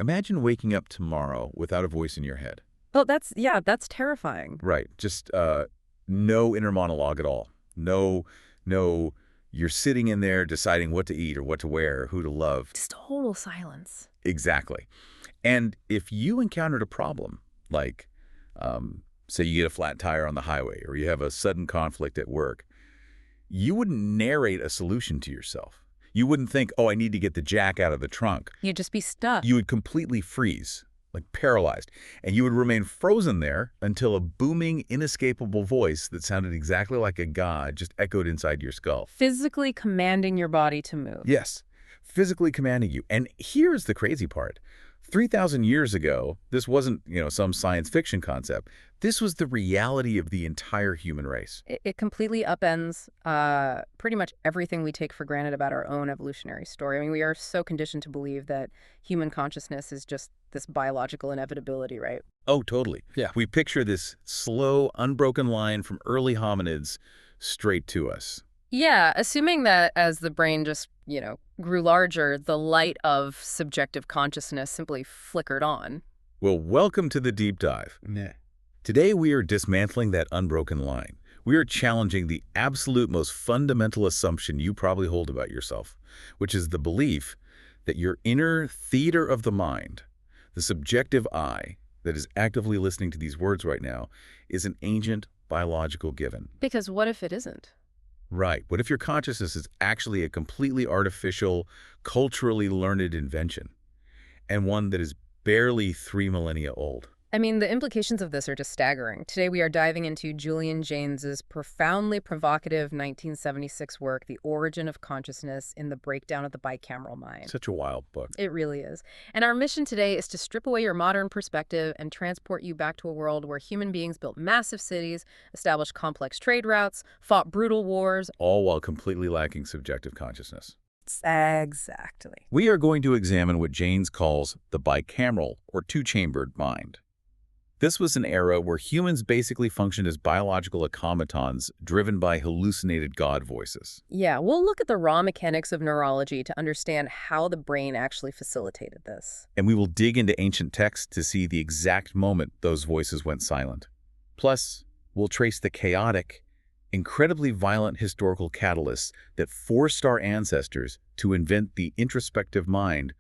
Imagine waking up tomorrow without a voice in your head. Oh, that's terrifying. Right. Just no inner monologue at all. No, you're sitting in there deciding what to eat or what to wear or who to love. Just total silence. Exactly. And if you encountered a problem, like, say you get a flat tire on the highway or you have a sudden conflict at work, you wouldn't narrate a solution to yourself. You wouldn't think, oh, I need to get the jack out of the trunk. You'd just be stuck. You would completely freeze, like paralyzed, and you would remain frozen there until a booming, inescapable voice that sounded exactly like a god just echoed inside your skull. Physically commanding your body to move. Yes, physically commanding you. And here's the crazy part. 3,000 years ago, this wasn't, some science fiction concept. This was the reality of the entire human race. It completely upends pretty much everything we take for granted about our own evolutionary story. I mean, we are so conditioned to believe that human consciousness is just this biological inevitability, right? Oh, totally. Yeah. We picture this slow, unbroken line from early hominids straight to us. Yeah, assuming that as the brain just, grew larger, the light of subjective consciousness simply flickered on. Well, welcome to the deep dive. Yeah. Today we are dismantling that unbroken line. We are challenging the absolute most fundamental assumption you probably hold about yourself, which is the belief that your inner theater of the mind, the subjective I that is actively listening to these words right now, is an ancient biological given. Because what if it isn't? Right. What if your consciousness is actually a completely artificial, culturally learned invention, and one that is barely 3 millennia old? I mean, the implications of this are just staggering. Today we are diving into Julian Jaynes' profoundly provocative 1976 work, The Origin of Consciousness in the Breakdown of the Bicameral Mind. Such a wild book. It really is. And our mission today is to strip away your modern perspective and transport you back to a world where human beings built massive cities, established complex trade routes, fought brutal wars. All while completely lacking subjective consciousness. Exactly. We are going to examine what Jaynes calls the bicameral, or two-chambered mind. This was an era where humans basically functioned as biological automatons driven by hallucinated God voices. Yeah, we'll look at the raw mechanics of neurology to understand how the brain actually facilitated this. And we will dig into ancient texts to see the exact moment those voices went silent. Plus, we'll trace the chaotic, incredibly violent historical catalysts that forced our ancestors to invent the introspective mind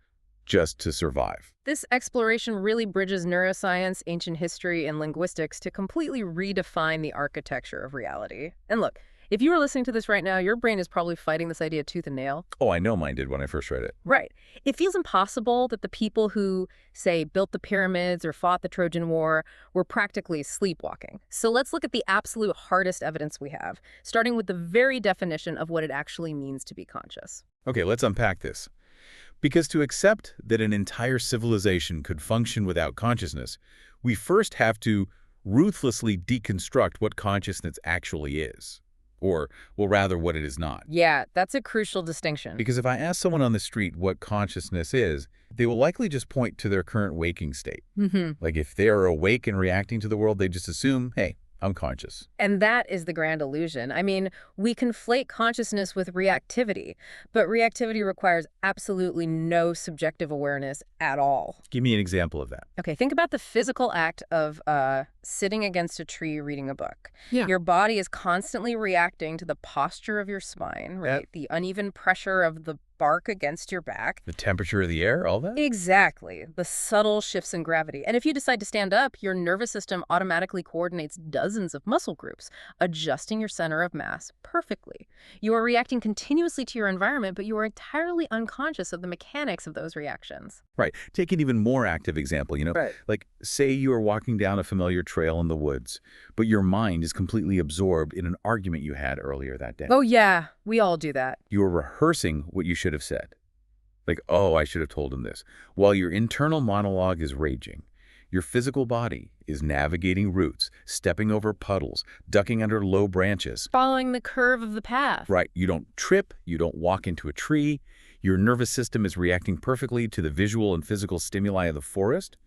just to survive. This exploration really bridges neuroscience, ancient history, and linguistics to completely redefine the architecture of reality. And look, if you are listening to this right now, your brain is probably fighting this idea tooth and nail. Oh, I know mine did when I first read it. Right. It feels impossible that the people who, say, built the pyramids or fought the Trojan War were practically sleepwalking. So let's look at the absolute hardest evidence we have, starting with the very definition of what it actually means to be conscious. Okay, let's unpack this. Because to accept that an entire civilization could function without consciousness, we first have to ruthlessly deconstruct what consciousness actually is. Or, well, rather what it is not. Yeah, that's a crucial distinction. Because if I ask someone on the street what consciousness is, they will likely just point to their current waking state. Like if they are awake and reacting to the world, they just assume, hey, I'm conscious. And that is the grand illusion. I mean, we conflate consciousness with reactivity, but reactivity requires absolutely no subjective awareness at all. Give me an example of that. Okay, think about the physical act of sitting against a tree reading a book. Yeah. Your body is constantly reacting to the posture of your spine, right? Yep. The uneven pressure of the bark against your back. The temperature of the air, all that? Exactly. The subtle shifts in gravity. And if you decide to stand up, your nervous system automatically coordinates dozens of muscle groups, adjusting your center of mass perfectly. You are reacting continuously to your environment, but you are entirely unconscious of the mechanics of those reactions. Right. Take an even more active example, Right. Like say you are walking down a familiar trail in the woods, but your mind is completely absorbed in an argument you had earlier that day. Oh, yeah. We all do that. You are rehearsing what you should have said. Like, oh, I should have told him this. While your internal monologue is raging, your physical body is navigating routes, stepping over puddles, ducking under low branches. Following the curve of the path. Right. You don't trip. You don't walk into a tree. Your nervous system is reacting perfectly to the visual and physical stimuli of the forest,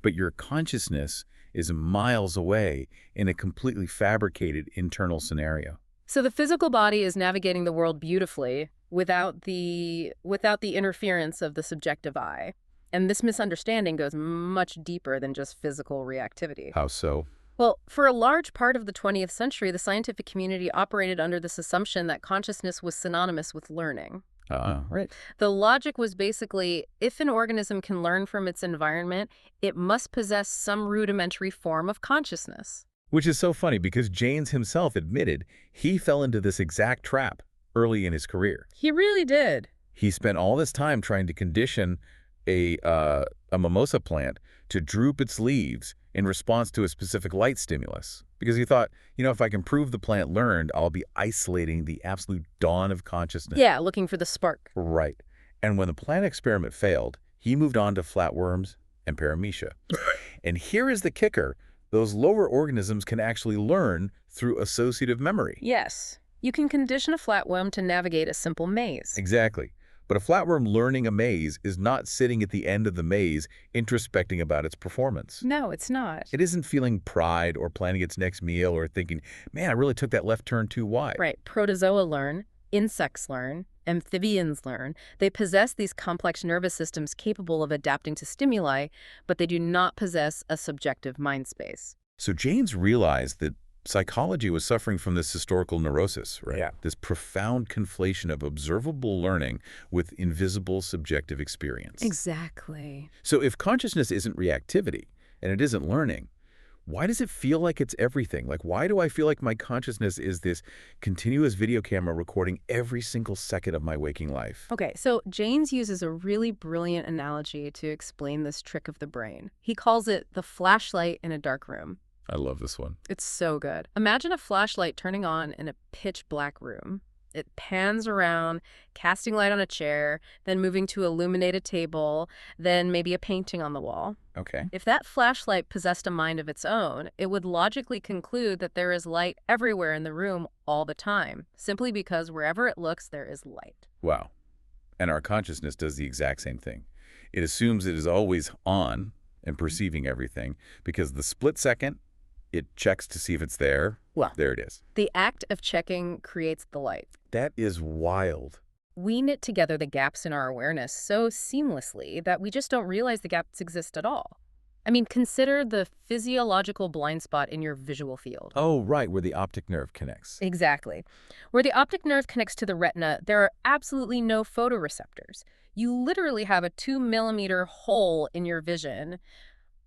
but your consciousness is miles away in a completely fabricated internal scenario. So the physical body is navigating the world beautifully without the interference of the subjective eye. And this misunderstanding goes much deeper than just physical reactivity. How so? Well, for a large part of the 20th century, the scientific community operated under this assumption that consciousness was synonymous with learning. Right. The logic was basically, if an organism can learn from its environment, it must possess some rudimentary form of consciousness. Which is so funny because Jaynes himself admitted he fell into this exact trap early in his career. He really did. He spent all this time trying to condition a mimosa plant to droop its leaves in response to a specific light stimulus. Because he thought, if I can prove the plant learned, I'll be isolating the absolute dawn of consciousness. Yeah, looking for the spark. Right. And when the plant experiment failed, he moved on to flatworms and paramecia. And here is the kicker. Those lower organisms can actually learn through associative memory. Yes. You can condition a flatworm to navigate a simple maze. Exactly. But a flatworm learning a maze is not sitting at the end of the maze introspecting about its performance. No, it's not. It isn't feeling pride or planning its next meal or thinking, man, I really took that left turn too wide. Right. Protozoa learn, insects learn, amphibians learn. They possess these complex nervous systems capable of adapting to stimuli, but they do not possess a subjective mind space. So Jaynes realized that psychology was suffering from this historical neurosis, right? Yeah. This profound conflation of observable learning with invisible subjective experience. Exactly. So if consciousness isn't reactivity and it isn't learning, why does it feel like it's everything? Like, why do I feel like my consciousness is this continuous video camera recording every single second of my waking life? Okay, so Jaynes uses a really brilliant analogy to explain this trick of the brain. He calls it the flashlight in a dark room. I love this one. It's so good. Imagine a flashlight turning on in a pitch black room. It pans around, casting light on a chair, then moving to illuminate a table, then maybe a painting on the wall. Okay. If that flashlight possessed a mind of its own, it would logically conclude that there is light everywhere in the room all the time, simply because wherever it looks, there is light. Wow. And our consciousness does the exact same thing. It assumes it is always on and perceiving everything because the split second it checks to see if it's there. Well, there it is. The act of checking creates the light. That is wild. We knit together the gaps in our awareness so seamlessly that we just don't realize the gaps exist at all. I mean, consider the physiological blind spot in your visual field. Oh, right, where the optic nerve connects. Exactly. Where the optic nerve connects to the retina, there are absolutely no photoreceptors. You literally have a 2-millimeter hole in your vision,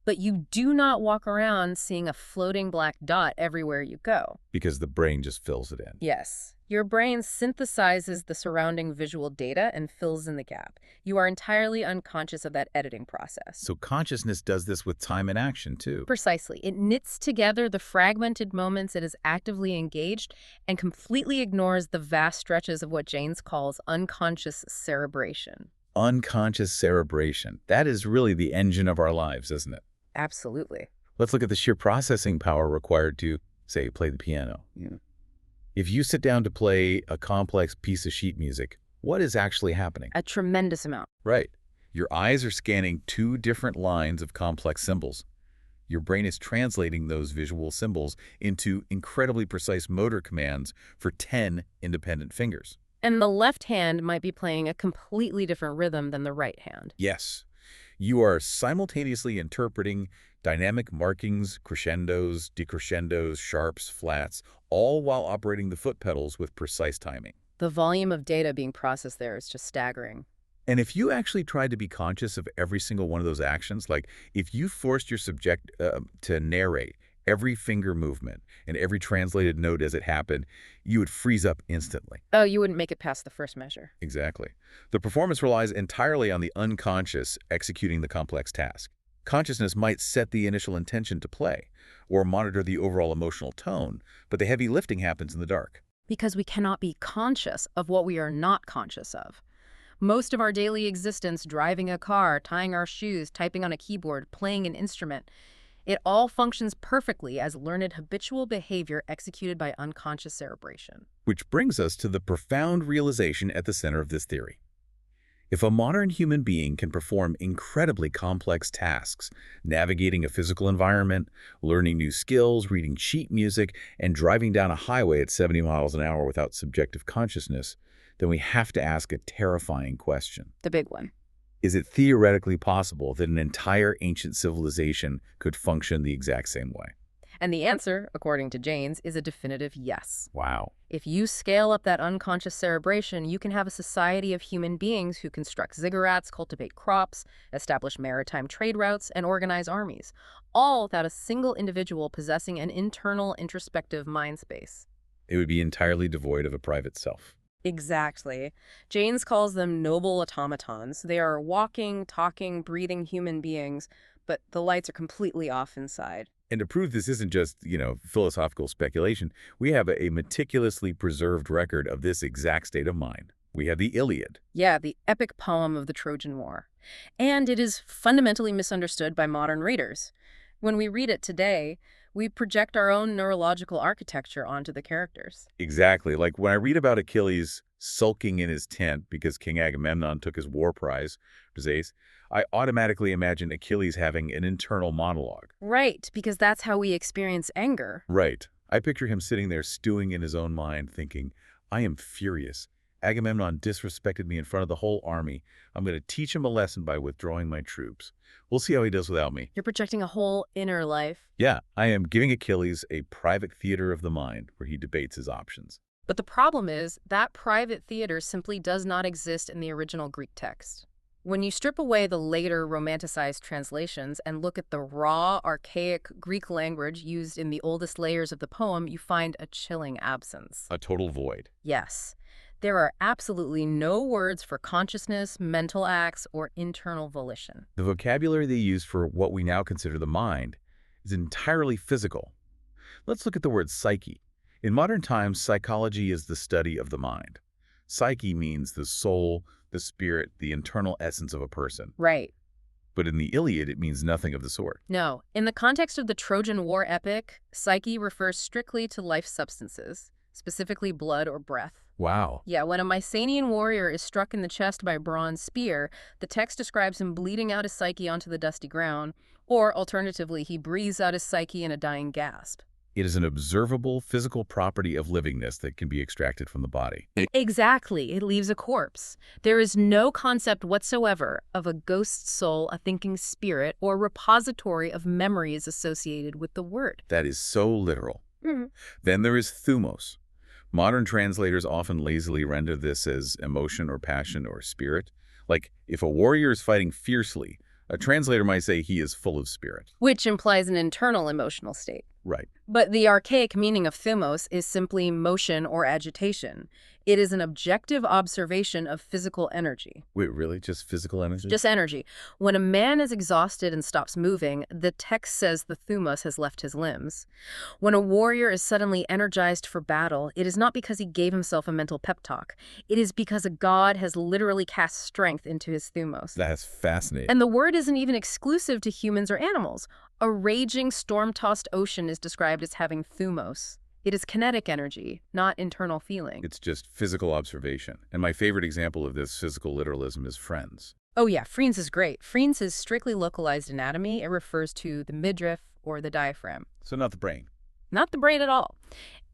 but you do not walk around seeing a floating black dot everywhere you go. Because the brain just fills it in. Yes. Your brain synthesizes the surrounding visual data and fills in the gap. You are entirely unconscious of that editing process. So consciousness does this with time and action, too. Precisely. It knits together the fragmented moments it is actively engaged and completely ignores the vast stretches of what Jaynes calls unconscious cerebration. Unconscious cerebration. That is really the engine of our lives, isn't it? Absolutely. Let's look at the sheer processing power required to, say, play the piano. Yeah. If you sit down to play a complex piece of sheet music, what is actually happening? A tremendous amount. Right. Your eyes are scanning 2 different lines of complex symbols. Your brain is translating those visual symbols into incredibly precise motor commands for 10 independent fingers. And the left hand might be playing a completely different rhythm than the right hand. Yes. You are simultaneously interpreting dynamic markings, crescendos, decrescendos, sharps, flats, all while operating the foot pedals with precise timing. The volume of data being processed there is just staggering. And if you actually tried to be conscious of every single one of those actions, like if you forced your subject to narrate every finger movement and every translated note as it happened, you would freeze up instantly. Oh, you wouldn't make it past the first measure. Exactly. The performance relies entirely on the unconscious executing the complex task. Consciousness might set the initial intention to play or monitor the overall emotional tone, but the heavy lifting happens in the dark. Because we cannot be conscious of what we are not conscious of. Most of our daily existence, driving a car, tying our shoes, typing on a keyboard, playing an instrument, it all functions perfectly as learned habitual behavior executed by unconscious cerebration. Which brings us to the profound realization at the center of this theory. If a modern human being can perform incredibly complex tasks, navigating a physical environment, learning new skills, reading sheet music, and driving down a highway at 70 miles an hour without subjective consciousness, then we have to ask a terrifying question. The big one. Is it theoretically possible that an entire ancient civilization could function the exact same way? And the answer, according to Jaynes, is a definitive yes. Wow. If you scale up that unconscious cerebration, you can have a society of human beings who construct ziggurats, cultivate crops, establish maritime trade routes, and organize armies, all without a single individual possessing an internal, introspective mind space. It would be entirely devoid of a private self. Exactly. Jaynes calls them noble automatons. They are walking, talking, breathing human beings, but the lights are completely off inside. And to prove this isn't just, philosophical speculation, we have a meticulously preserved record of this exact state of mind. We have the Iliad. Yeah, the epic poem of the Trojan War. And it is fundamentally misunderstood by modern readers. When we read it today, we project our own neurological architecture onto the characters. Exactly. Like when I read about Achilles sulking in his tent because King Agamemnon took his war prize, Briseis, I automatically imagine Achilles having an internal monologue. Right, because that's how we experience anger. Right. I picture him sitting there stewing in his own mind, thinking, I am furious. Agamemnon disrespected me in front of the whole army. I'm going to teach him a lesson by withdrawing my troops. We'll see how he does without me. You're projecting a whole inner life. Yeah, I am giving Achilles a private theater of the mind where he debates his options. But the problem is that private theater simply does not exist in the original Greek text. When you strip away the later romanticized translations and look at the raw, archaic Greek language used in the oldest layers of the poem, you find a chilling absence. A total void. Yes. There are absolutely no words for consciousness, mental acts, or internal volition. The vocabulary they use for what we now consider the mind is entirely physical. Let's look at the word psyche. In modern times, psychology is the study of the mind. Psyche means the soul, the spirit, the internal essence of a person. Right. But in the Iliad, it means nothing of the sort. No. In the context of the Trojan War epic, psyche refers strictly to life substances, specifically blood or breath. Wow. Yeah, when a Mycenaean warrior is struck in the chest by a bronze spear, the text describes him bleeding out his psyche onto the dusty ground, or alternatively, he breathes out his psyche in a dying gasp. It is an observable physical property of livingness that can be extracted from the body. Exactly. It leaves a corpse. There is no concept whatsoever of a ghost soul, a thinking spirit, or repository of memories associated with the word. That is so literal. Mm-hmm. Then there is thumos. Modern translators often lazily render this as emotion or passion or spirit. Like, if a warrior is fighting fiercely, a translator might say he is full of spirit. Which implies an internal emotional state. Right. But the archaic meaning of thumos is simply motion or agitation. It is an objective observation of physical energy. Wait, really? Just physical energy? Just energy. When a man is exhausted and stops moving, the text says the thumos has left his limbs. When a warrior is suddenly energized for battle, it is not because he gave himself a mental pep talk. It is because a god has literally cast strength into his thumos. That's fascinating. And the word isn't even exclusive to humans or animals. A raging, storm-tossed ocean is described as having thumos. It is kinetic energy, not internal feeling. It's just physical observation. And my favorite example of this physical literalism is Friends. Oh yeah, Friends is great. Friends is strictly localized anatomy. It refers to the midriff or the diaphragm. So not the brain. Not the brain at all.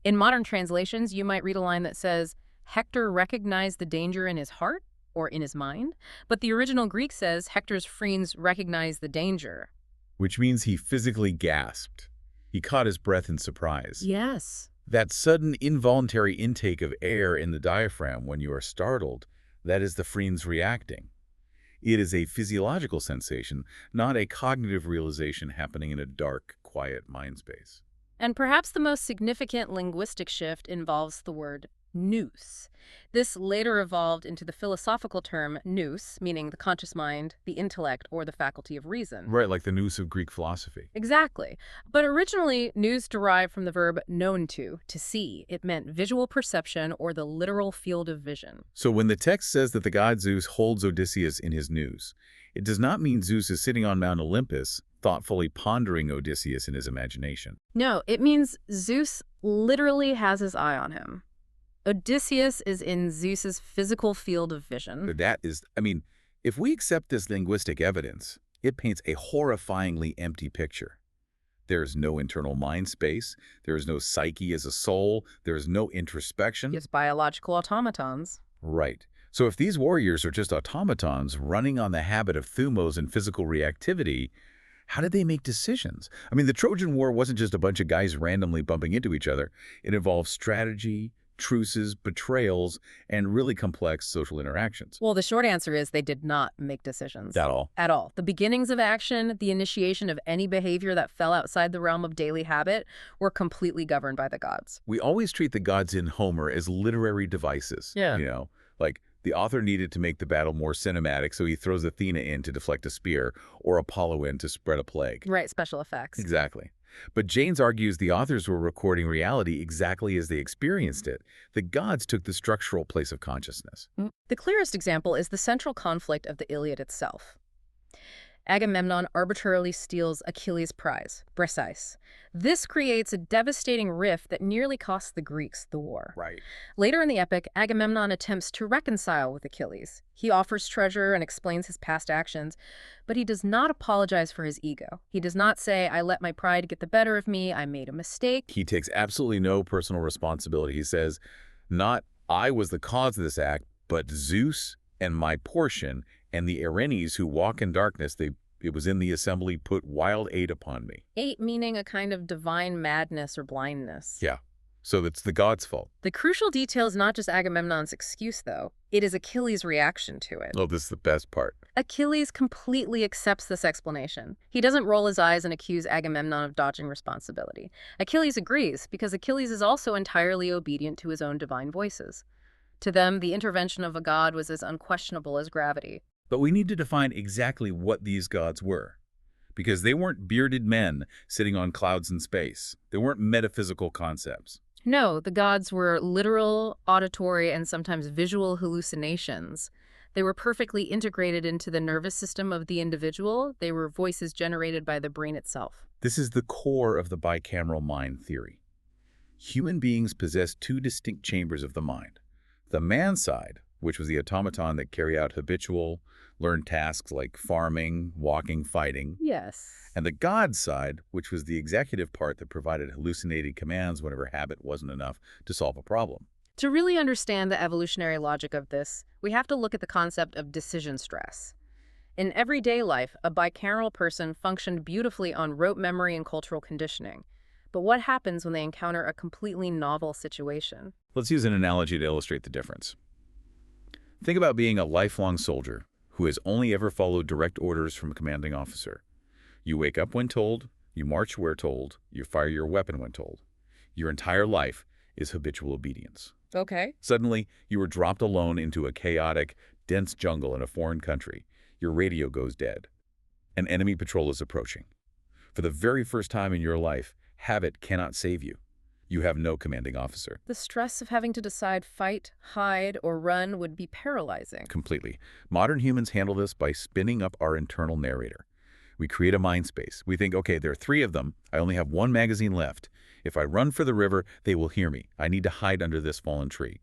In modern translations, you might read a line that says, Hector recognized the danger in his heart or in his mind. But the original Greek says Hector's friends recognized the danger. Which means he physically gasped. He caught his breath in surprise. Yes. That sudden involuntary intake of air in the diaphragm when you are startled, that is the friends reacting. It is a physiological sensation, not a cognitive realization happening in a dark, quiet mind space. And perhaps the most significant linguistic shift involves the word nous. This later evolved into the philosophical term nous, meaning the conscious mind, the intellect, or the faculty of reason. Right, like the nous of Greek philosophy. Exactly. But originally, nous derived from the verb known to see. It meant visual perception or the literal field of vision. So when the text says that the god Zeus holds Odysseus in his nous, it does not mean Zeus is sitting on Mount Olympus, thoughtfully pondering Odysseus in his imagination. No, it means Zeus literally has his eye on him. Odysseus is in Zeus's physical field of vision. That is, if we accept this linguistic evidence, it paints a horrifyingly empty picture. There is no internal mind space, there is no psyche as a soul, there is no introspection. It's biological automatons. Right. So if these warriors are just automatons running on the habit of thumos and physical reactivity, how did they make decisions? I mean, the Trojan War wasn't just a bunch of guys randomly bumping into each other. It involved strategy, truces, betrayals, and really complex social interactions. Well, the short answer is they did not make decisions. That all? At all. The beginnings of action, the initiation of any behavior that fell outside the realm of daily habit, were completely governed by the gods. We always treat the gods in Homer as literary devices. Yeah. Like the author needed to make the battle more cinematic, so he throws Athena in to deflect a spear or Apollo in to spread a plague. Right, special effects. Exactly. But Jaynes argues the authors were recording reality exactly as they experienced it. The gods took the structural place of consciousness. The clearest example is the central conflict of the Iliad itself. Agamemnon arbitrarily steals Achilles' prize, Briseis. This creates a devastating rift that nearly costs the Greeks the war. Right. Later in the epic, Agamemnon attempts to reconcile with Achilles. He offers treasure and explains his past actions, but he does not apologize for his ego. He does not say, I let my pride get the better of me, I made a mistake. He takes absolutely no personal responsibility. He says, not I was the cause of this act, but Zeus and my portion and the Erinyes who walk in darkness, it was in the assembly, put wild aid upon me. Aid meaning a kind of divine madness or blindness. Yeah. So it's the gods' fault. The crucial detail is not just Agamemnon's excuse, though. It is Achilles' reaction to it. Oh, this is the best part. Achilles completely accepts this explanation. He doesn't roll his eyes and accuse Agamemnon of dodging responsibility. Achilles agrees, because Achilles is also entirely obedient to his own divine voices. To them, the intervention of a god was as unquestionable as gravity. But we need to define exactly what these gods were, because they weren't bearded men sitting on clouds in space. They weren't metaphysical concepts. No, the gods were literal, auditory, and sometimes visual hallucinations. They were perfectly integrated into the nervous system of the individual. They were voices generated by the brain itself. This is the core of the bicameral mind theory. Human beings possess two distinct chambers of the mind. The man side, which was the automaton that carry out habitual, learned tasks like farming, walking, fighting. Yes. And the God side, which was the executive part that provided hallucinated commands whenever habit wasn't enough to solve a problem. To really understand the evolutionary logic of this, we have to look at the concept of decision stress. In everyday life, a bicameral person functioned beautifully on rote memory and cultural conditioning. But what happens when they encounter a completely novel situation? Let's use an analogy to illustrate the difference. Think about being a lifelong soldier who has only ever followed direct orders from a commanding officer. You wake up when told, you march where told, you fire your weapon when told. Your entire life is habitual obedience. Okay. Suddenly, you are dropped alone into a chaotic, dense jungle in a foreign country. Your radio goes dead. An enemy patrol is approaching. For the very first time in your life, habit cannot save you. You have no commanding officer. The stress of having to decide fight, hide, or run would be paralyzing. Completely. Modern humans handle this by spinning up our internal narrator. We create a mind space. We think, okay, there are 3 of them. I only have 1 magazine left. If I run for the river, they will hear me. I need to hide under this fallen tree.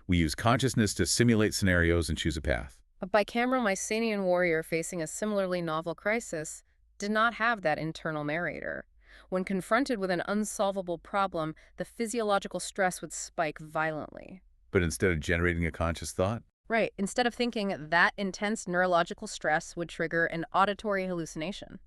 We use consciousness to simulate scenarios and choose a path. A bicameral Mycenaean warrior facing a similarly novel crisis did not have that internal narrator. When confronted with an unsolvable problem, the physiological stress would spike violently. But instead of generating a conscious thought? Right. Instead of thinking, that intense neurological stress would trigger an auditory hallucination.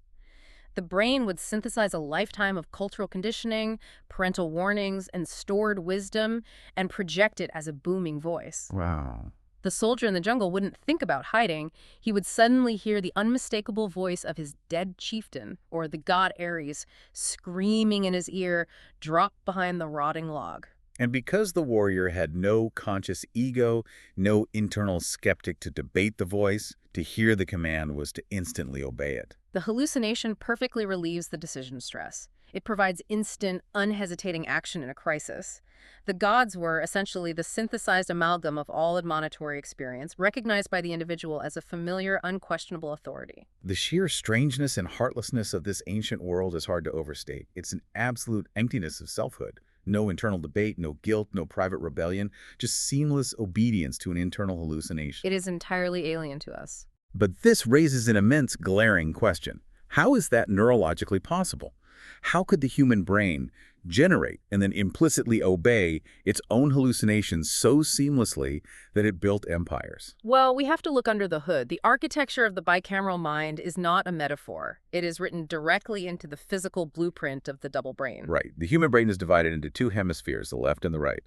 The brain would synthesize a lifetime of cultural conditioning, parental warnings, and stored wisdom, and project it as a booming voice. Wow. The soldier in the jungle wouldn't think about hiding. He would suddenly hear the unmistakable voice of his dead chieftain, or the god Ares, screaming in his ear, drop behind the rotting log. And because the warrior had no conscious ego, no internal skeptic to debate the voice, to hear the command was to instantly obey it. The hallucination perfectly relieves the decision stress. It provides instant, unhesitating action in a crisis. The gods were essentially the synthesized amalgam of all admonitory experience, recognized by the individual as a familiar, unquestionable authority. The sheer strangeness and heartlessness of this ancient world is hard to overstate. It's an absolute emptiness of selfhood. No internal debate, no guilt, no private rebellion, just seamless obedience to an internal hallucination. It is entirely alien to us. But this raises an immense, glaring question. How is that neurologically possible? How could the human brain generate and then implicitly obey its own hallucinations so seamlessly that it built empires? Well, we have to look under the hood. The architecture of the bicameral mind is not a metaphor. It is written directly into the physical blueprint of the double brain. Right. The human brain is divided into two hemispheres, the left and the right.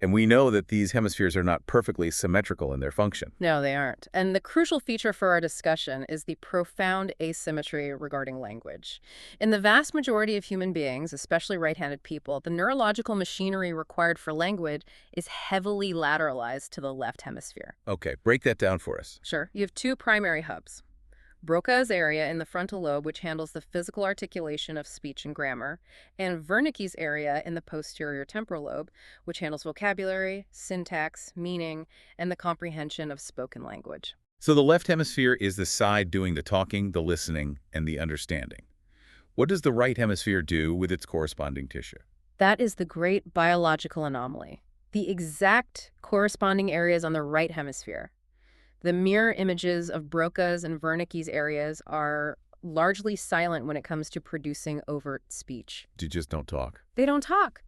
And we know that these hemispheres are not perfectly symmetrical in their function. No, they aren't. And the crucial feature for our discussion is the profound asymmetry regarding language. In the vast majority of human beings, especially right-handed people, the neurological machinery required for language is heavily lateralized to the left hemisphere. Okay, break that down for us. Sure. You have two primary hubs. Broca's area in the frontal lobe, which handles the physical articulation of speech and grammar, and Wernicke's area in the posterior temporal lobe, which handles vocabulary, syntax, meaning, and the comprehension of spoken language. So the left hemisphere is the side doing the talking, the listening, and the understanding. What does the right hemisphere do with its corresponding tissue? That is the great biological anomaly. The exact corresponding areas on the right hemisphere. The mirror images of Broca's and Wernicke's areas are largely silent when it comes to producing overt speech. You just don't talk. They don't talk.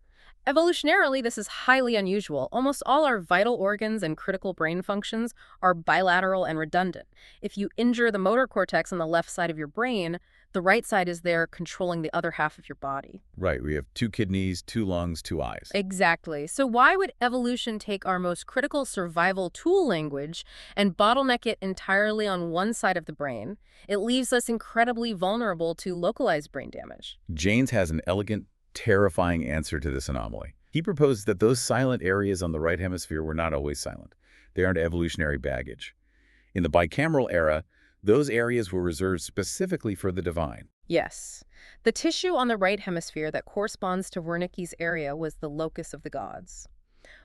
Evolutionarily, this is highly unusual. Almost all our vital organs and critical brain functions are bilateral and redundant. If you injure the motor cortex on the left side of your brain, the right side is there controlling the other half of your body. Right, we have two kidneys, two lungs, two eyes. Exactly. So why would evolution take our most critical survival tool, language, and bottleneck it entirely on one side of the brain? It leaves us incredibly vulnerable to localized brain damage. Jaynes has an elegant, terrifying answer to this anomaly. He proposed that those silent areas on the right hemisphere were not always silent. They aren't evolutionary baggage. In the bicameral era, those areas were reserved specifically for the divine. Yes. The tissue on the right hemisphere that corresponds to Wernicke's area was the locus of the gods.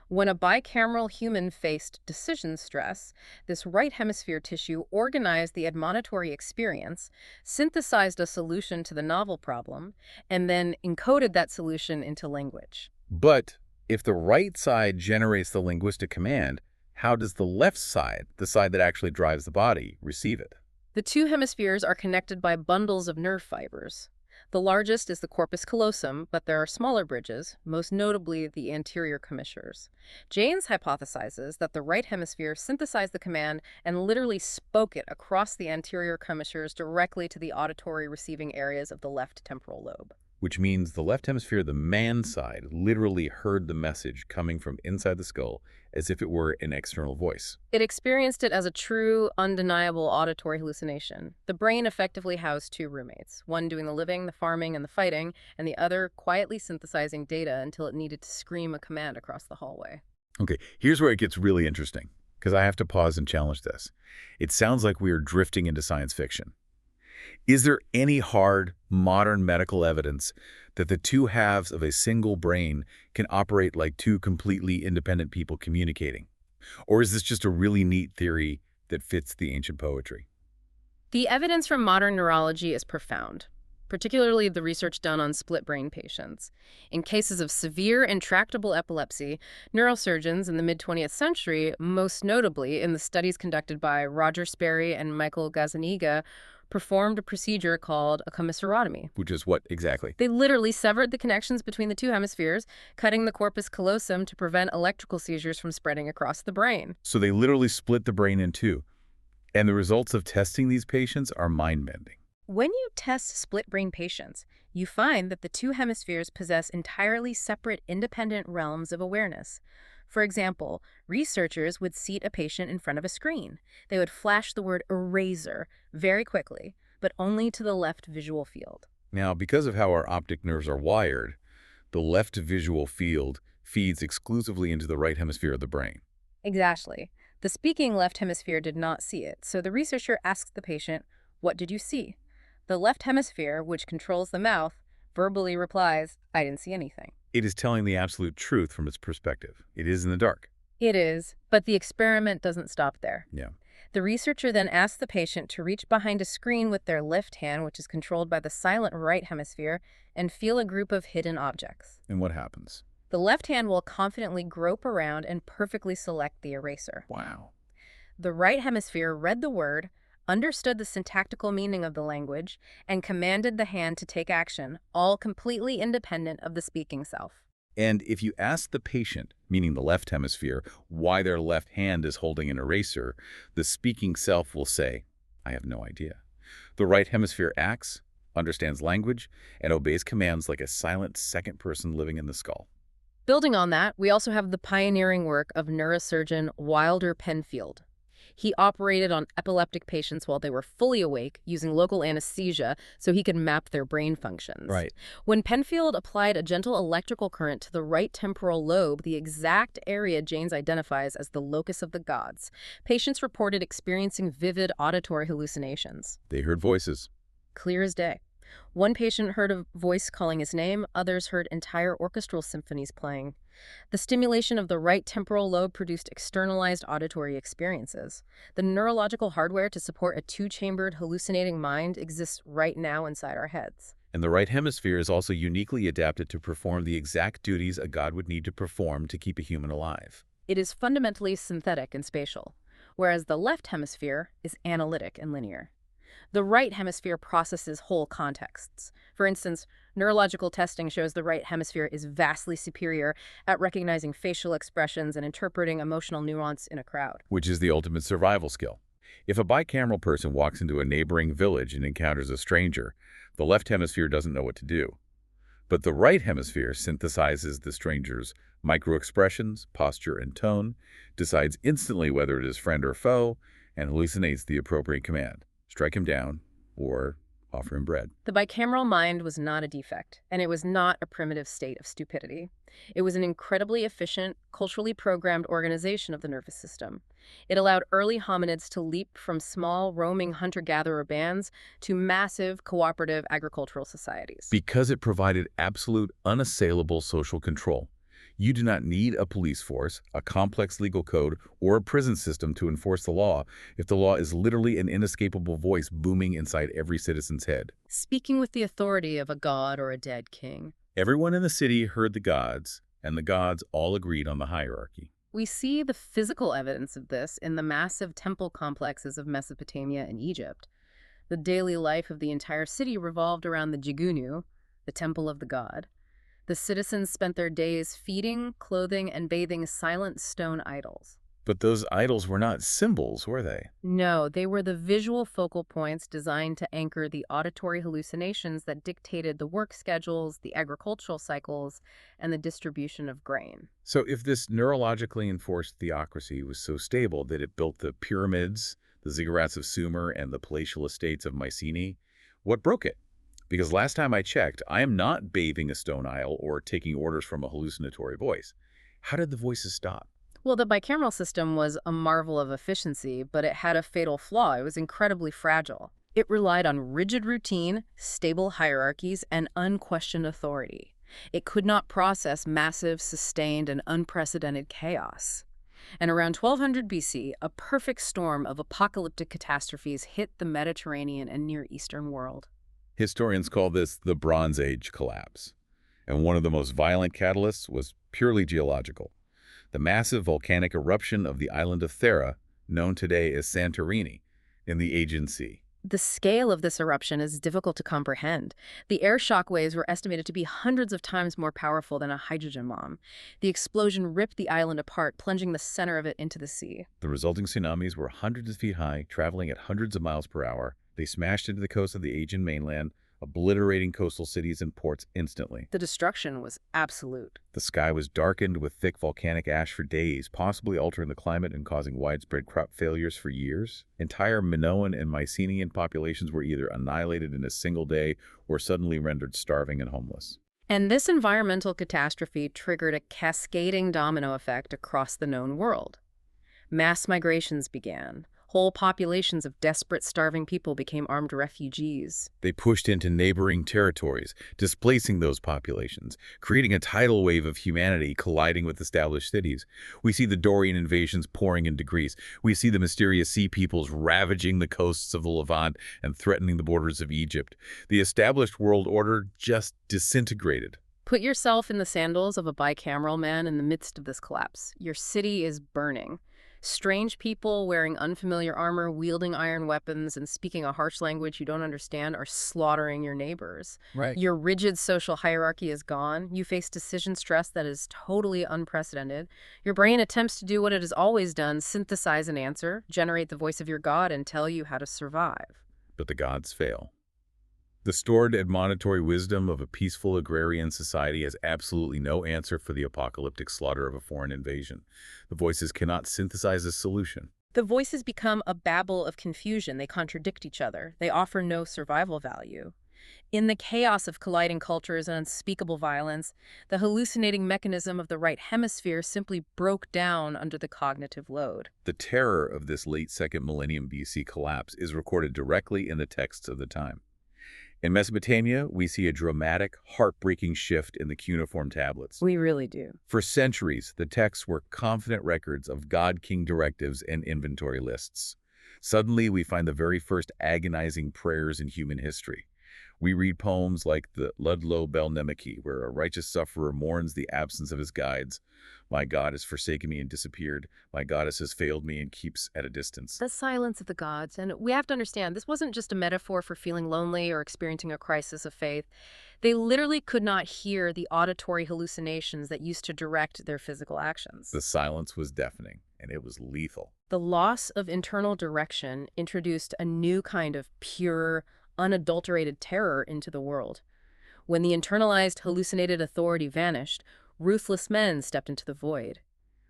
When a bicameral human faced decision stress, this right hemisphere tissue organized the admonitory experience, synthesized a solution to the novel problem, and then encoded that solution into language. But if the right side generates the linguistic command, how does the left side, the side that actually drives the body, receive it? The two hemispheres are connected by bundles of nerve fibers. The largest is the corpus callosum, but there are smaller bridges, most notably the anterior commissures. Jaynes hypothesizes that the right hemisphere synthesized the command and literally spoke it across the anterior commissures directly to the auditory receiving areas of the left temporal lobe. Which means the left hemisphere, the man side, literally heard the message coming from inside the skull as if it were an external voice. It experienced it as a true, undeniable auditory hallucination. The brain effectively housed two roommates, one doing the living, the farming, and the fighting, and the other quietly synthesizing data until it needed to scream a command across the hallway. Okay, here's where it gets really interesting, because I have to pause and challenge this. It sounds like we are drifting into science fiction. Is there any hard, modern medical evidence that the two halves of a single brain can operate like two completely independent people communicating? Or is this just a really neat theory that fits the ancient poetry? The evidence from modern neurology is profound, particularly the research done on split-brain patients. In cases of severe intractable epilepsy, neurosurgeons in the mid-20th century, most notably in the studies conducted by Roger Sperry and Michael Gazzaniga, performed a procedure called a commissurotomy. Which is what exactly? They literally severed the connections between the two hemispheres, cutting the corpus callosum to prevent electrical seizures from spreading across the brain. So they literally split the brain in two. And the results of testing these patients are mind-bending. When you test split-brain patients, you find that the two hemispheres possess entirely separate, independent realms of awareness. For example, researchers would seat a patient in front of a screen. They would flash the word eraser very quickly, but only to the left visual field. Now, because of how our optic nerves are wired, the left visual field feeds exclusively into the right hemisphere of the brain. Exactly. The speaking left hemisphere did not see it, so the researcher asks the patient, "What did you see?" The left hemisphere, which controls the mouth, verbally replies, "I didn't see anything." It is telling the absolute truth from its perspective. It is in the dark. It is, but the experiment doesn't stop there. Yeah. The researcher then asks the patient to reach behind a screen with their left hand, which is controlled by the silent right hemisphere, and feel a group of hidden objects. And what happens? The left hand will confidently grope around and perfectly select the eraser. Wow. The right hemisphere read the word, understood the syntactical meaning of the language, and commanded the hand to take action, all completely independent of the speaking self. And if you ask the patient, meaning the left hemisphere, why their left hand is holding an eraser, the speaking self will say, I have no idea. The right hemisphere acts, understands language, and obeys commands like a silent second person living in the skull. Building on that, we also have the pioneering work of neurosurgeon Wilder Penfield. He operated on epileptic patients while they were fully awake, using local anesthesia so he could map their brain functions. Right. When Penfield applied a gentle electrical current to the right temporal lobe, the exact area Jaynes identifies as the locus of the gods, patients reported experiencing vivid auditory hallucinations. They heard voices. Clear as day. One patient heard a voice calling his name, others heard entire orchestral symphonies playing. The stimulation of the right temporal lobe produced externalized auditory experiences. The neurological hardware to support a two-chambered hallucinating mind exists right now inside our heads. And the right hemisphere is also uniquely adapted to perform the exact duties a god would need to perform to keep a human alive. It is fundamentally synthetic and spatial, whereas the left hemisphere is analytic and linear. The right hemisphere processes whole contexts. For instance, neurological testing shows the right hemisphere is vastly superior at recognizing facial expressions and interpreting emotional nuance in a crowd. Which is the ultimate survival skill. If a bicameral person walks into a neighboring village and encounters a stranger, the left hemisphere doesn't know what to do. But the right hemisphere synthesizes the stranger's microexpressions, posture, and tone, decides instantly whether it is friend or foe, and hallucinates the appropriate command. Strike him down, or offer him bread. The bicameral mind was not a defect, and it was not a primitive state of stupidity. It was an incredibly efficient, culturally programmed organization of the nervous system. It allowed early hominids to leap from small, roaming hunter-gatherer bands to massive, cooperative agricultural societies. Because it provided absolute, unassailable social control. You do not need a police force, a complex legal code, or a prison system to enforce the law if the law is literally an inescapable voice booming inside every citizen's head. Speaking with the authority of a god or a dead king. Everyone in the city heard the gods, and the gods all agreed on the hierarchy. We see the physical evidence of this in the massive temple complexes of Mesopotamia and Egypt. The daily life of the entire city revolved around the Jigunu, the temple of the god. The citizens spent their days feeding, clothing, and bathing silent stone idols. But those idols were not symbols, were they? No, they were the visual focal points designed to anchor the auditory hallucinations that dictated the work schedules, the agricultural cycles, and the distribution of grain. So if this neurologically enforced theocracy was so stable that it built the pyramids, the ziggurats of Sumer, and the palatial estates of Mycenae, what broke it? Because last time I checked, I am not bathing a stone idol or taking orders from a hallucinatory voice. How did the voices stop? Well, the bicameral system was a marvel of efficiency, but it had a fatal flaw. It was incredibly fragile. It relied on rigid routine, stable hierarchies, and unquestioned authority. It could not process massive, sustained, and unprecedented chaos. And around 1200 BC, a perfect storm of apocalyptic catastrophes hit the Mediterranean and Near Eastern world. Historians call this the Bronze Age collapse. And one of the most violent catalysts was purely geological. The massive volcanic eruption of the island of Thera, known today as Santorini, in the Aegean Sea. The scale of this eruption is difficult to comprehend. The air shock waves were estimated to be hundreds of times more powerful than a hydrogen bomb. The explosion ripped the island apart, plunging the center of it into the sea. The resulting tsunamis were hundreds of feet high, traveling at hundreds of miles per hour. They smashed into the coast of the Aegean mainland, obliterating coastal cities and ports instantly. The destruction was absolute. The sky was darkened with thick volcanic ash for days, possibly altering the climate and causing widespread crop failures for years. Entire Minoan and Mycenaean populations were either annihilated in a single day or suddenly rendered starving and homeless. And this environmental catastrophe triggered a cascading domino effect across the known world. Mass migrations began. Whole populations of desperate, starving people became armed refugees. They pushed into neighboring territories, displacing those populations, creating a tidal wave of humanity colliding with established cities. We see the Dorian invasions pouring into Greece. We see the mysterious sea peoples ravaging the coasts of the Levant and threatening the borders of Egypt. The established world order just disintegrated. Put yourself in the sandals of a bicameral man in the midst of this collapse. Your city is burning. Strange people wearing unfamiliar armor, wielding iron weapons, and speaking a harsh language you don't understand are slaughtering your neighbors. Right. Your rigid social hierarchy is gone. You face decision stress that is totally unprecedented. Your brain attempts to do what it has always done: synthesize an answer, generate the voice of your God, and tell you how to survive. But the gods fail. The stored admonitory wisdom of a peaceful agrarian society has absolutely no answer for the apocalyptic slaughter of a foreign invasion. The voices cannot synthesize a solution. The voices become a babble of confusion. They contradict each other. They offer no survival value. In the chaos of colliding cultures and unspeakable violence, the hallucinating mechanism of the right hemisphere simply broke down under the cognitive load. The terror of this late 2nd millennium BC collapse is recorded directly in the texts of the time. In Mesopotamia, we see a dramatic, heartbreaking shift in the cuneiform tablets. We really do. For centuries, the texts were confident records of god-king directives and inventory lists. Suddenly, we find the very first agonizing prayers in human history. We read poems like the Ludlow Bel Nemeki, where a righteous sufferer mourns the absence of his guides. My God has forsaken me and disappeared. My goddess has failed me and keeps at a distance. The silence of the gods. And we have to understand, this wasn't just a metaphor for feeling lonely or experiencing a crisis of faith. They literally could not hear the auditory hallucinations that used to direct their physical actions. The silence was deafening, and it was lethal. The loss of internal direction introduced a new kind of pure, unadulterated terror into the world. When the internalized, hallucinated authority vanished, ruthless men stepped into the void.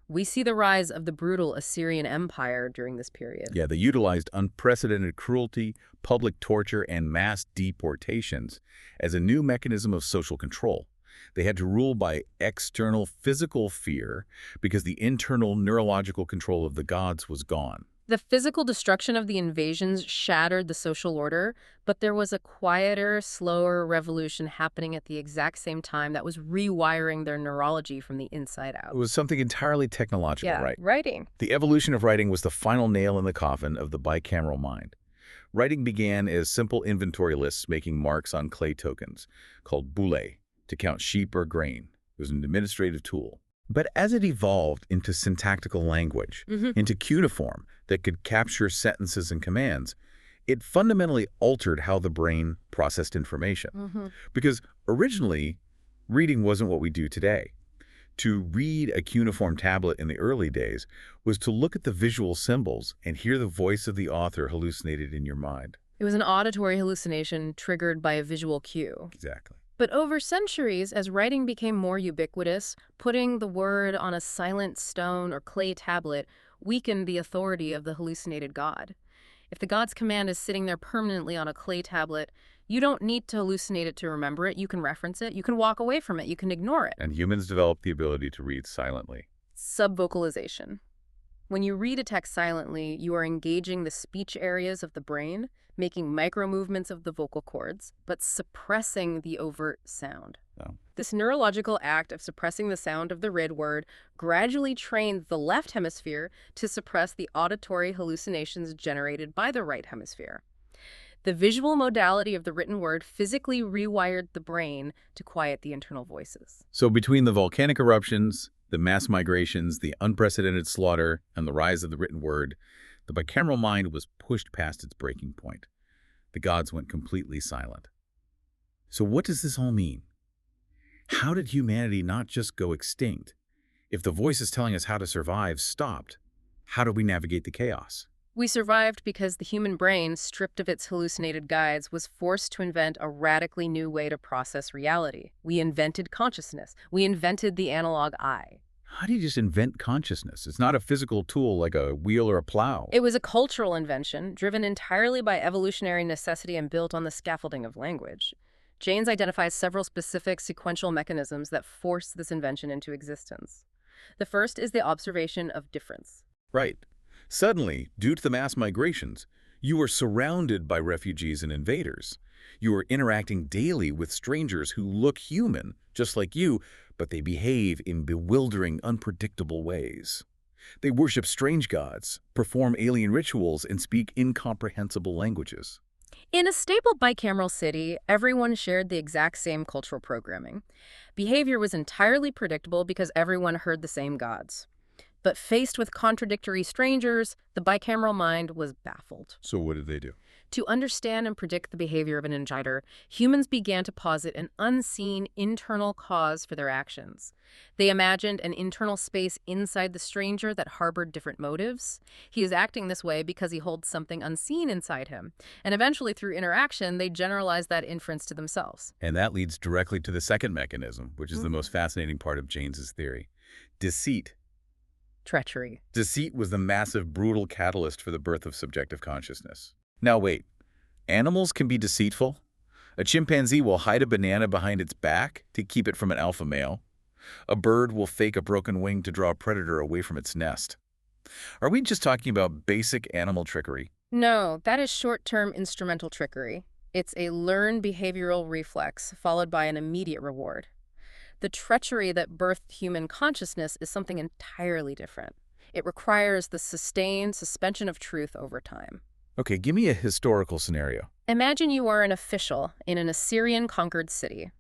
We see the rise of the brutal Assyrian Empire during this period. Yeah, they utilized unprecedented cruelty, public torture, and mass deportations as a new mechanism of social control. They had to rule by external physical fear because the internal neurological control of the gods was gone. The physical destruction of the invasions shattered the social order, but there was a quieter, slower revolution happening at the exact same time that was rewiring their neurology from the inside out. It was something entirely technological, right? Writing. The evolution of writing was the final nail in the coffin of the bicameral mind. Writing began as simple inventory lists making marks on clay tokens, called boule, to count sheep or grain. It was an administrative tool. But as it evolved into syntactical language, into cuneiform that could capture sentences and commands, it fundamentally altered how the brain processed information. Because originally, reading wasn't what we do today. To read a cuneiform tablet in the early days was to look at the visual symbols and hear the voice of the author hallucinated in your mind. It was an auditory hallucination triggered by a visual cue. Exactly. But over centuries, as writing became more ubiquitous, putting the word on a silent stone or clay tablet weakened the authority of the hallucinated god. If the god's command is sitting there permanently on a clay tablet, you don't need to hallucinate it to remember it. You can reference it. You can walk away from it. You can ignore it. And humans developed the ability to read silently. Subvocalization. When you read a text silently, you are engaging the speech areas of the brain, making micro movements of the vocal cords, but suppressing the overt sound. Oh. This neurological act of suppressing the sound of the read word gradually trains the left hemisphere to suppress the auditory hallucinations generated by the right hemisphere. The visual modality of the written word physically rewired the brain to quiet the internal voices. So between the volcanic eruptions, the mass migrations, the unprecedented slaughter, and the rise of the written word, the bicameral mind was pushed past its breaking point. The gods went completely silent. So what does this all mean? How did humanity not just go extinct? If the voices telling us how to survive stopped, how do we navigate the chaos? We survived because the human brain, stripped of its hallucinated guides, was forced to invent a radically new way to process reality. We invented consciousness. We invented the analog eye. How do you just invent consciousness? It's not a physical tool like a wheel or a plow. It was a cultural invention, driven entirely by evolutionary necessity and built on the scaffolding of language. Jaynes identifies several specific sequential mechanisms that force this invention into existence. The first is the observation of difference. Right. Suddenly, due to the mass migrations, you are surrounded by refugees and invaders. You are interacting daily with strangers who look human, just like you, but they behave in bewildering, unpredictable ways. They worship strange gods, perform alien rituals, and speak incomprehensible languages. In a stable bicameral city, everyone shared the exact same cultural programming. Behavior was entirely predictable because everyone heard the same gods. But faced with contradictory strangers, the bicameral mind was baffled. So what did they do? To understand and predict the behavior of an insider, humans began to posit an unseen internal cause for their actions. They imagined an internal space inside the stranger that harbored different motives. He is acting this way because he holds something unseen inside him. And eventually, through interaction, they generalize that inference to themselves. And that leads directly to the second mechanism, which is the most fascinating part of Jaynes's theory. Deceit. Treachery. Deceit was the massive, brutal catalyst for the birth of subjective consciousness. Now wait, animals can be deceitful? A chimpanzee will hide a banana behind its back to keep it from an alpha male. A bird will fake a broken wing to draw a predator away from its nest. Are we just talking about basic animal trickery? No, that is short-term instrumental trickery. It's a learned behavioral reflex followed by an immediate reward. The treachery that birthed human consciousness is something entirely different. It requires the sustained suspension of truth over time. Okay, give me a historical scenario. Imagine you are an official in an Assyrian-conquered city.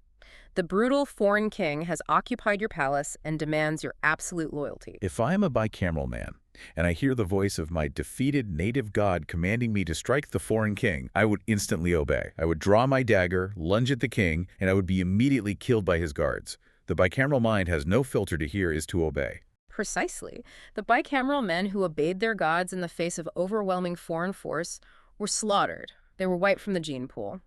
The brutal foreign king has occupied your palace and demands your absolute loyalty. If I am a bicameral man, and I hear the voice of my defeated native god commanding me to strike the foreign king, I would instantly obey. I would draw my dagger, lunge at the king, and I would be immediately killed by his guards. The bicameral mind has no filter to hear is to obey. Precisely. The bicameral men who obeyed their gods in the face of overwhelming foreign force were slaughtered. They were wiped from the gene pool.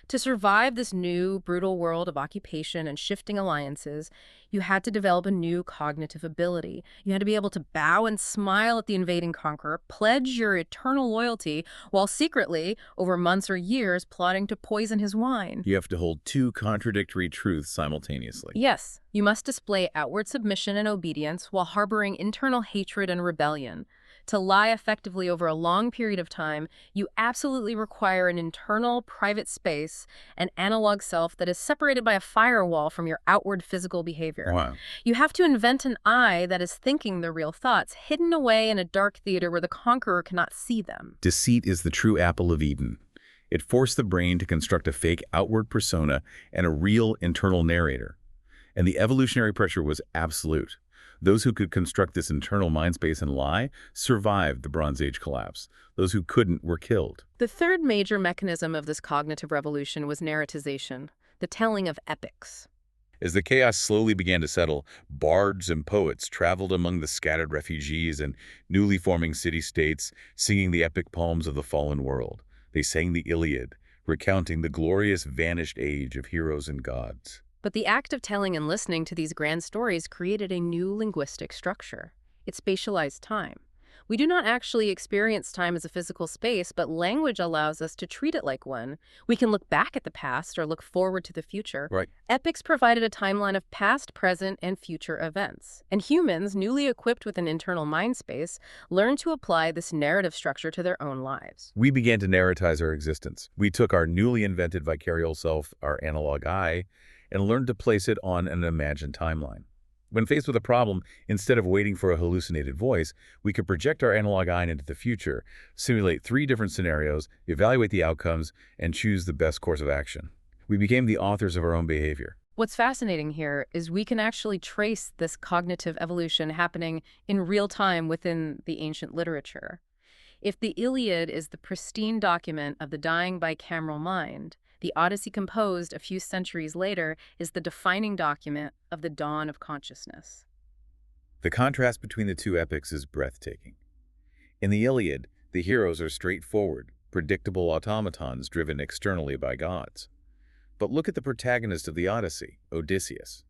To survive this new, brutal world of occupation and shifting alliances, you had to develop a new cognitive ability. You had to be able to bow and smile at the invading conqueror, pledge your eternal loyalty, while secretly, over months or years, plotting to poison his wine. You have to hold two contradictory truths simultaneously. Yes, you must display outward submission and obedience while harboring internal hatred and rebellion. To lie effectively over a long period of time, you absolutely require an internal, private space, an analog self that is separated by a firewall from your outward physical behavior. Wow. You have to invent an I that is thinking the real thoughts, hidden away in a dark theater where the conqueror cannot see them. Deceit is the true apple of Eden. It forced the brain to construct a fake outward persona and a real internal narrator. And the evolutionary pressure was absolute. Those who could construct this internal mind space and lie survived the Bronze Age collapse. Those who couldn't were killed. The third major mechanism of this cognitive revolution was narratization, the telling of epics. As the chaos slowly began to settle, bards and poets traveled among the scattered refugees and newly forming city-states, singing the epic poems of the fallen world. They sang the Iliad, recounting the glorious vanished age of heroes and gods. But the act of telling and listening to these grand stories created a new linguistic structure. It spatialized time. We do not actually experience time as a physical space, but language allows us to treat it like one. We can look back at the past or look forward to the future. Right. Epics provided a timeline of past, present, and future events. And humans, newly equipped with an internal mind space, learned to apply this narrative structure to their own lives. We began to narratize our existence. We took our newly invented vicarial self, our analog I, and learned to place it on an imagined timeline. When faced with a problem, instead of waiting for a hallucinated voice, we could project our analog eye into the future, simulate 3 different scenarios, evaluate the outcomes, and choose the best course of action. We became the authors of our own behavior. What's fascinating here is we can actually trace this cognitive evolution happening in real time within the ancient literature. If the Iliad is the pristine document of the dying bicameral mind, the Odyssey, composed a few centuries later, is the defining document of the dawn of consciousness. The contrast between the two epics is breathtaking. In the Iliad, the heroes are straightforward, predictable automatons driven externally by gods. But look at the protagonist of the Odyssey, Odysseus.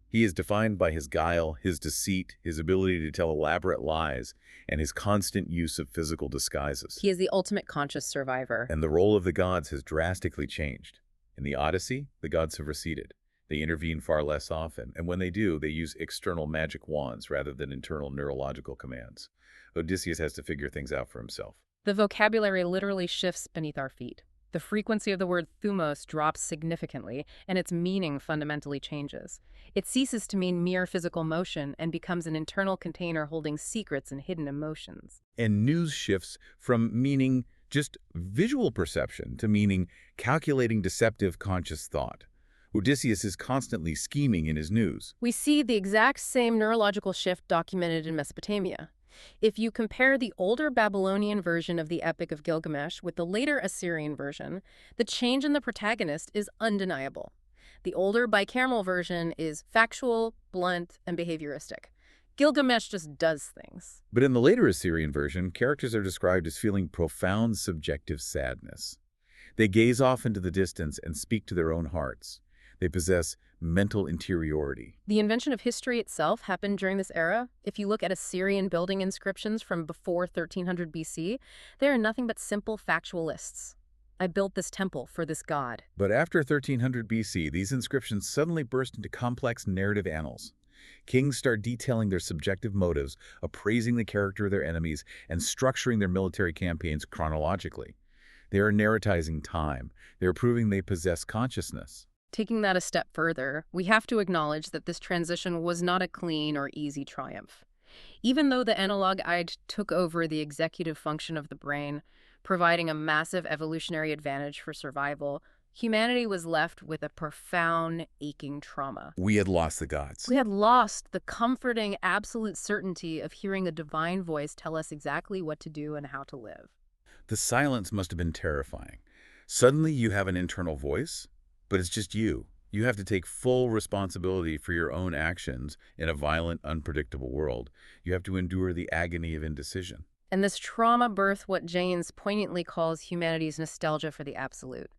He is defined by his guile, his deceit, his ability to tell elaborate lies, and his constant use of physical disguises. He is the ultimate conscious survivor. And the role of the gods has drastically changed. In the Odyssey, the gods have receded. They intervene far less often, and when they do, they use external magic wands rather than internal neurological commands. Odysseus has to figure things out for himself. The vocabulary literally shifts beneath our feet. The frequency of the word thumos drops significantly, and its meaning fundamentally changes. It ceases to mean mere physical motion and becomes an internal container holding secrets and hidden emotions. And news shifts from meaning just visual perception to meaning calculating deceptive conscious thought. Odysseus is constantly scheming in his news. We see the exact same neurological shift documented in Mesopotamia. If you compare the older Babylonian version of the Epic of Gilgamesh with the later Assyrian version, the change in the protagonist is undeniable. The older bicameral version is factual, blunt, and behavioristic. Gilgamesh just does things. But in the later Assyrian version, characters are described as feeling profound subjective sadness. They gaze off into the distance and speak to their own hearts. They possess mental interiority. The invention of history itself happened during this era. If you look at Assyrian building inscriptions from before 1300 BC, they are nothing but simple factual lists. I built this temple for this god. But after 1300 BC, these inscriptions suddenly burst into complex narrative annals. Kings start detailing their subjective motives, appraising the character of their enemies, and structuring their military campaigns chronologically. They are narratizing time. They are proving they possess consciousness. Taking that a step further, we have to acknowledge that this transition was not a clean or easy triumph. Even though the analog eye took over the executive function of the brain, providing a massive evolutionary advantage for survival, humanity was left with a profound, aching trauma. We had lost the gods. We had lost the comforting, absolute certainty of hearing a divine voice tell us exactly what to do and how to live. The silence must have been terrifying. Suddenly you have an internal voice, but it's just you. You have to take full responsibility for your own actions in a violent, unpredictable world. You have to endure the agony of indecision. And this trauma birthed what Jaynes poignantly calls humanity's nostalgia for the absolute.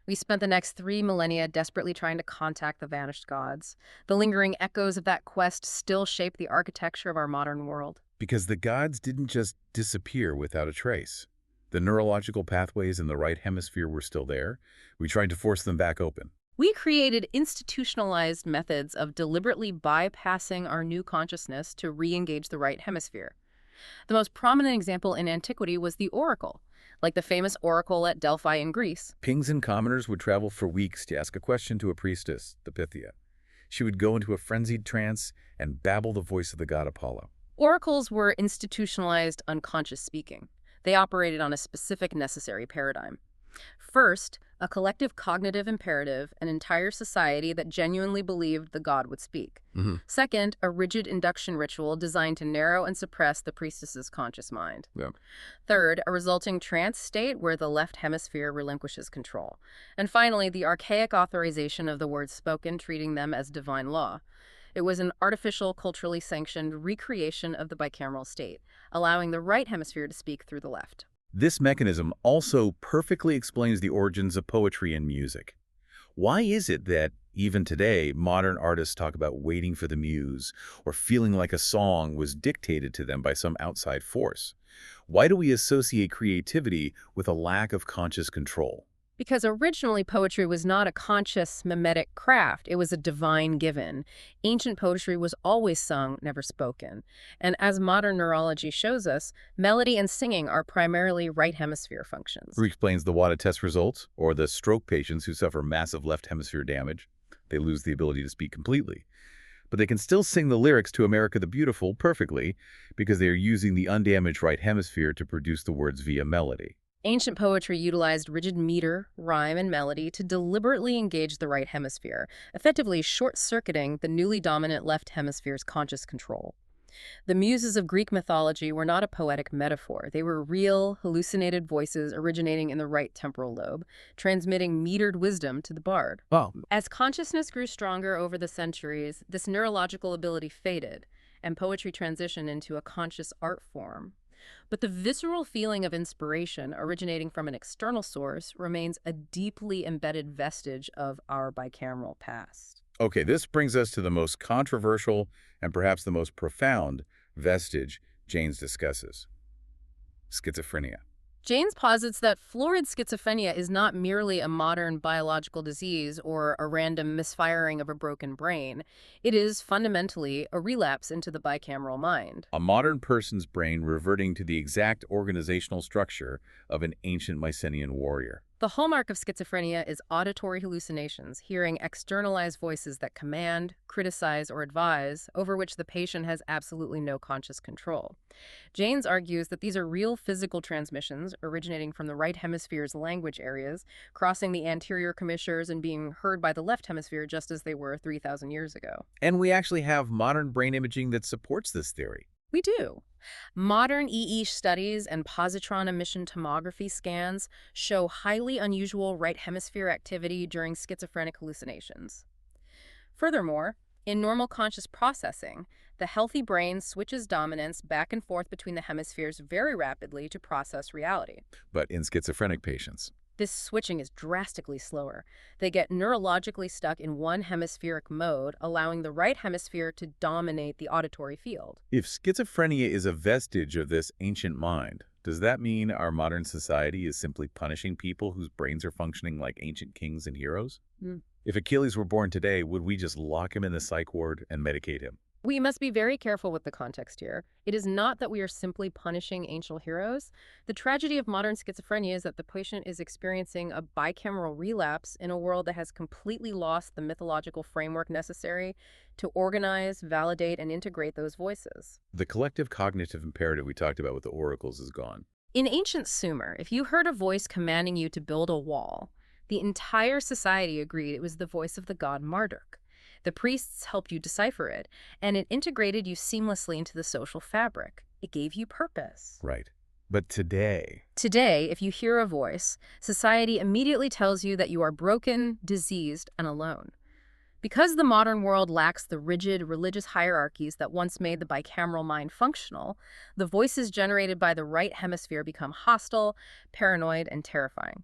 We spent the next 3 millennia desperately trying to contact the vanished gods. The lingering echoes of that quest still shape the architecture of our modern world. Because the gods didn't just disappear without a trace. The neurological pathways in the right hemisphere were still there. We tried to force them back open. We created institutionalized methods of deliberately bypassing our new consciousness to re-engage the right hemisphere. The most prominent example in antiquity was the oracle, like the famous oracle at Delphi in Greece. Kings and commoners would travel for weeks to ask a question to a priestess, the Pythia. She would go into a frenzied trance and babble the voice of the god Apollo. Oracles were institutionalized unconscious speaking. They operated on a specific necessary paradigm. First, a collective cognitive imperative, an entire society that genuinely believed the god would speak. Second, a rigid induction ritual designed to narrow and suppress the priestess's conscious mind. Third, a resulting trance state where the left hemisphere relinquishes control. And finally, the archaic authorization of the words spoken, treating them as divine law. It was an artificial, culturally sanctioned recreation of the bicameral state, allowing the right hemisphere to speak through the left. This mechanism also perfectly explains the origins of poetry and music. Why is it that, even today, modern artists talk about waiting for the muse or feeling like a song was dictated to them by some outside force? Why do we associate creativity with a lack of conscious control? Because originally poetry was not a conscious, mimetic craft. It was a divine given. Ancient poetry was always sung, never spoken. And as modern neurology shows us, melody and singing are primarily right hemisphere functions. Who explains the WADA test results, or the stroke patients who suffer massive left hemisphere damage. They lose the ability to speak completely. But they can still sing the lyrics to America the Beautiful perfectly because they are using the undamaged right hemisphere to produce the words via melody. Ancient poetry utilized rigid meter, rhyme, and melody to deliberately engage the right hemisphere, effectively short-circuiting the newly dominant left hemisphere's conscious control. The muses of Greek mythology were not a poetic metaphor. They were real, hallucinated voices originating in the right temporal lobe, transmitting metered wisdom to the bard. Wow. As consciousness grew stronger over the centuries, this neurological ability faded, and poetry transitioned into a conscious art form. But the visceral feeling of inspiration originating from an external source remains a deeply embedded vestige of our bicameral past. Okay, this brings us to the most controversial and perhaps the most profound vestige Jaynes discusses: schizophrenia. Jaynes posits that florid schizophrenia is not merely a modern biological disease or a random misfiring of a broken brain. It is fundamentally a relapse into the bicameral mind. A modern person's brain reverting to the exact organizational structure of an ancient Mycenaean warrior. The hallmark of schizophrenia is auditory hallucinations, hearing externalized voices that command, criticize, or advise, over which the patient has absolutely no conscious control. Jaynes argues that these are real physical transmissions originating from the right hemisphere's language areas, crossing the anterior commissures and being heard by the left hemisphere just as they were 3,000 years ago. And we actually have modern brain imaging that supports this theory. We do. Modern studies and positron emission tomography scans show highly unusual right hemisphere activity during schizophrenic hallucinations. Furthermore, in normal conscious processing, the healthy brain switches dominance back and forth between the hemispheres very rapidly to process reality. But in schizophrenic patients, This switching is drastically slower. They get neurologically stuck in one hemispheric mode, allowing the right hemisphere to dominate the auditory field. if schizophrenia is a vestige of this ancient mind, does that mean our modern society is simply punishing people whose brains are functioning like ancient kings and heroes? Hmm. If Achilles were born today, would we just lock him in the psych ward and medicate him? We must be very careful with the context here. It is not that we are simply punishing ancient heroes. The tragedy of modern schizophrenia is that the patient is experiencing a bicameral relapse in a world that has completely lost the mythological framework necessary to organize, validate, and integrate those voices. The collective cognitive imperative we talked about with the oracles is gone. In ancient Sumer, if you heard a voice commanding you to build a wall, the entire society agreed it was the voice of the god Marduk. The priests helped you decipher it, and it integrated you seamlessly into the social fabric. It gave you purpose. Right. But today, Today, if you hear a voice, society immediately tells you that you are broken, diseased, and alone. Because the modern world lacks the rigid religious hierarchies that once made the bicameral mind functional, the voices generated by the right hemisphere become hostile, paranoid, and terrifying.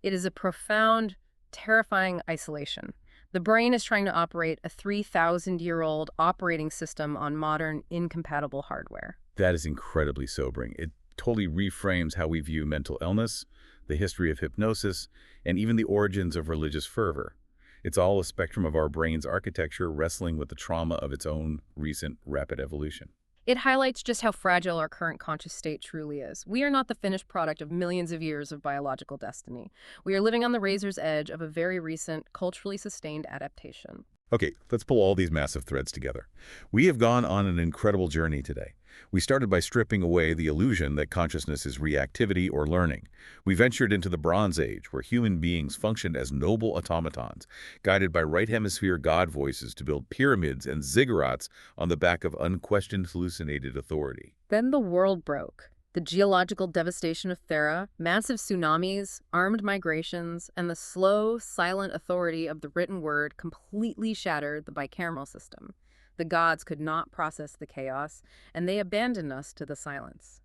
It is a profound, terrifying isolation. The brain is trying to operate a 3,000-year-old operating system on modern, incompatible hardware. that is incredibly sobering. It totally reframes how we view mental illness, the history of hypnosis, and even the origins of religious fervor. It's all a spectrum of our brain's architecture wrestling with the trauma of its own recent rapid evolution. It highlights just how fragile our current conscious state truly is. We are not the finished product of millions of years of biological destiny. We are living on the razor's edge of a very recent, culturally sustained adaptation. Okay, let's pull all these massive threads together. We have gone on an incredible journey today. We started by stripping away the illusion that consciousness is reactivity or learning. We ventured into the Bronze Age, where human beings functioned as noble automatons, guided by right hemisphere god voices to build pyramids and ziggurats on the back of unquestioned hallucinated authority. Then the world broke. The geological devastation of Thera, massive tsunamis, armed migrations, and the slow, silent authority of the written word completely shattered the bicameral system. The gods could not process the chaos, and they abandoned us to the silence.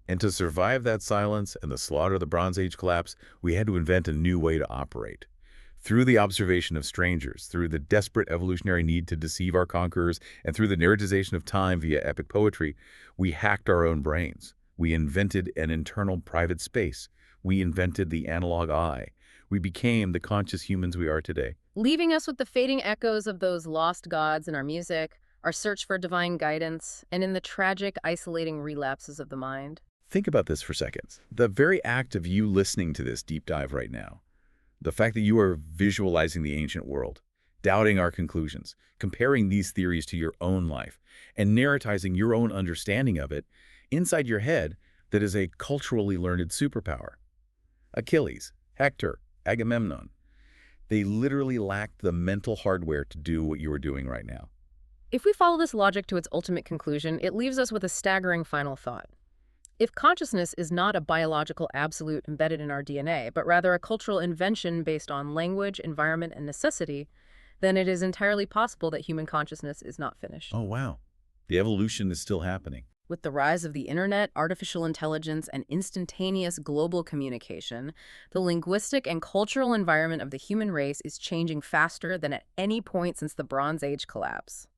And to survive that silence and the slaughter of the Bronze Age collapse, we had to invent a new way to operate. Through the observation of strangers, through the desperate evolutionary need to deceive our conquerors, and through the narratization of time via epic poetry, we hacked our own brains. We invented an internal private space. We invented the analog eye. We became the conscious humans we are today. Leaving us with the fading echoes of those lost gods in our music, our search for divine guidance, and in the tragic, isolating relapses of the mind. Think about this for seconds. The very act of you listening to this deep dive right now, the fact that you are visualizing the ancient world, doubting our conclusions, comparing these theories to your own life, and narratizing your own understanding of it, inside your head, that is a culturally learned superpower. Achilles, Hector, Agamemnon, they literally lacked the mental hardware to do what you are doing right now. If we follow this logic to its ultimate conclusion, it leaves us with a staggering final thought. If consciousness is not a biological absolute embedded in our DNA, but rather a cultural invention based on language, environment, and necessity, then it is entirely possible that human consciousness is not finished. Oh, wow. The evolution is still happening. With the rise of the internet, artificial intelligence, and instantaneous global communication, the linguistic and cultural environment of the human race is changing faster than at any point since the Bronze Age collapse.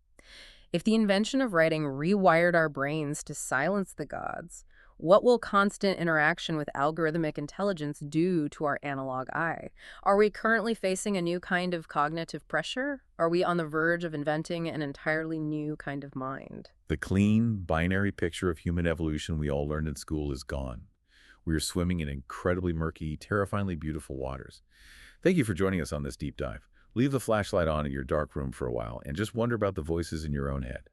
If the invention of writing rewired our brains to silence the gods, what will constant interaction with algorithmic intelligence do to our analog eye? Are we currently facing a new kind of cognitive pressure? Are we on the verge of inventing an entirely new kind of mind? The clean, binary picture of human evolution we all learned in school is gone. We are swimming in incredibly murky, terrifyingly beautiful waters. Thank you for joining us on this deep dive. Leave the flashlight on in your dark room for a while and just wonder about the voices in your own head.